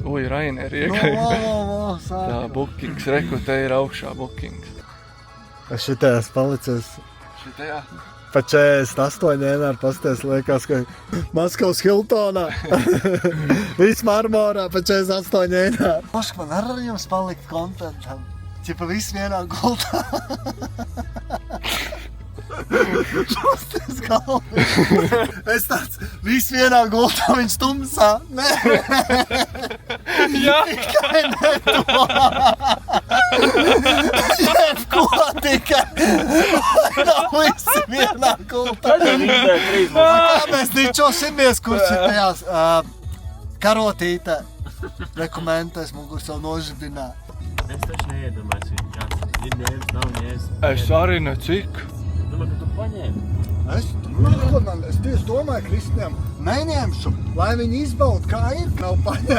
Ui, Rainer No, iegāja. sāk. Tā, bookings, reku, te ir augšā bookings. Es šitajās palicies Šitajā? pa 48 dienā pasties, liekas, ka Maskavas Hiltonā. Viss marmorā pa 48 dienā. Mošk, man ar jums palikt kontentam. Ķipa viss vienā gultā. Šosties galvi. Es tāds, viss vienā gultā, viņš tumsā. Nē. Jā. Tikai ne to. Jebko tikai. Nav visi vienā gultā. Kā mēs ničosimies, kurš ir tajās karotītē. Rekomendēs mugur savu nožibināt. Es taču neiedomājos, kāds ir ņēmis, nav ņēmis. Es arī ne cik. Es domāju, ka tu paņēmi. Es tieši domāju, Kristijam, neņemšu, lai viņi izbauda, kā ir, nav paņēma.